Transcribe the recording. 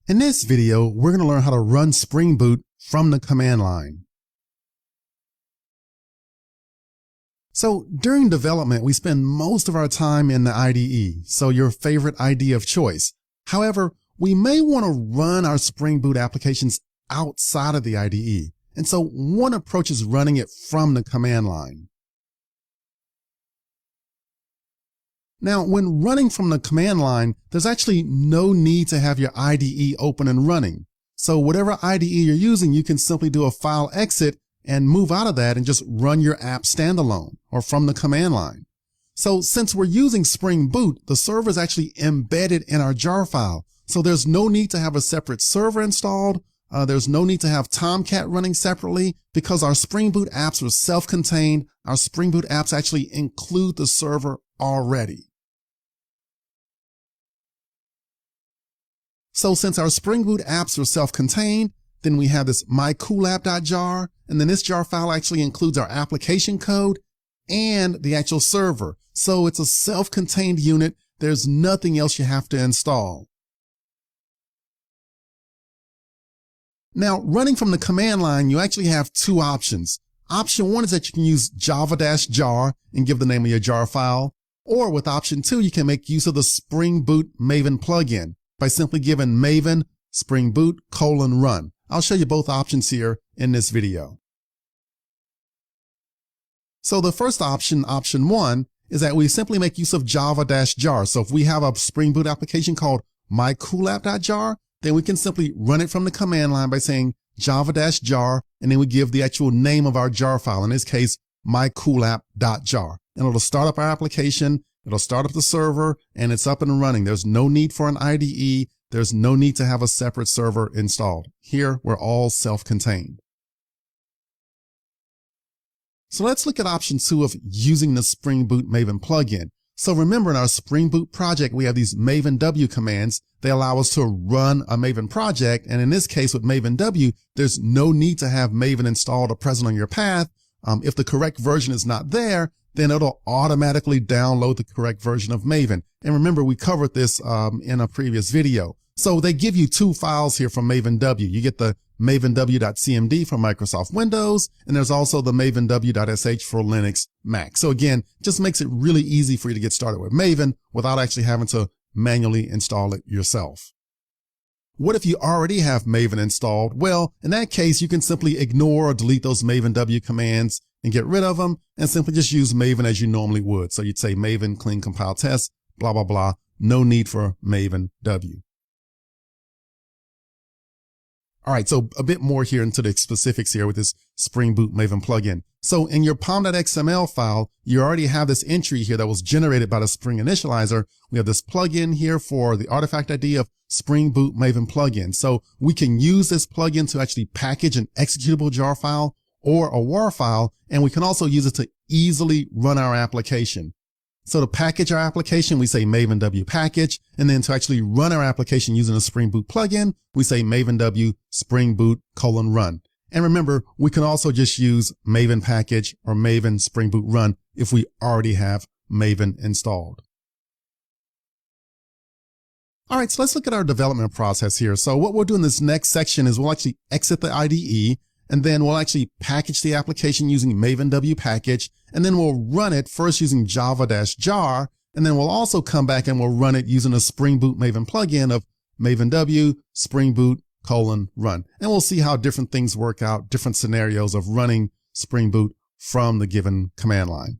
In this video, we're going to learn how to run Spring Boot from the command line. So during development, we spend most of our time in the IDE, so your favorite IDE of choice. However, we may want to run our Spring Boot applications outside of the IDE. And so one approach is running it from the command line. Now, when running from the command line, there's actually no need to have your IDE open and running. So whatever IDE you're using, you can simply do a file exit and move out of that and just run your app standalone or from the command line. So since we're using Spring Boot, the server is actually embedded in our jar file. So there's no need to have a separate server installed. There's no need to have Tomcat running separately because our Spring Boot apps are self-contained. Our Spring Boot apps actually include the server already. So since our Spring Boot apps are self-contained, then we have this mycoolapp.jar, and then this jar file actually includes our application code and the actual server. So it's a self-contained unit. There's nothing else you have to install. Now, running from the command line, you actually have two options. Option one is that you can use java-jar and give the name of your jar file. Or with option two, you can make use of the Spring Boot Maven plugin by simply giving Maven Spring Boot :run. I'll show you both options here in this video. So the first option, option one, is that we simply make use of java-jar. So if we have a Spring Boot application called mycoolapp.jar, then we can simply run it from the command line by saying java-jar, and then we give the actual name of our jar file, in this case, mycoolapp.jar. And it'll start up our application, it'll start up the server, and it's up and running. There's no need for an IDE. There's no need to have a separate server installed. Here, we're all self-contained. So let's look at option two of using the Spring Boot Maven plugin. So remember, in our Spring Boot project, we have these Maven W commands. They allow us to run a Maven project. And in this case with Maven W, there's no need to have Maven installed or present on your path. If the correct version is not there, then it'll automatically download the correct version of Maven. And remember, we covered this in a previous video. So they give you two files here from Maven W. You get the mavenw.cmd for Microsoft Windows, and there's also the mavenw.sh for Linux Mac. So again, just makes it really easy for you to get started with Maven without actually having to manually install it yourself. What if you already have Maven installed? Well, in that case, you can simply ignore or delete those Maven W commands and get rid of them and simply just use Maven as you normally would. So you'd say Maven clean compile test, blah, blah, blah. No need for Maven W. All right, so a bit more here into the specifics here with this Spring Boot Maven plugin. So in your pom.xml file, you already have this entry here that was generated by the Spring Initializer. We have this plugin here for the artifact ID of Spring Boot Maven plugin. So we can use this plugin to actually package an executable jar file or a WAR file, and we can also use it to easily run our application. So to package our application, we say Maven W package, and then to actually run our application using a Spring Boot plugin, we say Maven W Spring Boot :run. And remember, we can also just use Maven package or Maven Spring Boot run if we already have Maven installed. All right, so let's look at our development process here. So what we'll do in this next section is we'll actually exit the IDE, and then we'll actually package the application using Maven W package, and then we'll run it first using java-jar, and then we'll also come back and we'll run it using a Spring Boot Maven plugin of Maven W Spring Boot :run. And we'll see how different things work out, different scenarios of running Spring Boot from the given command line.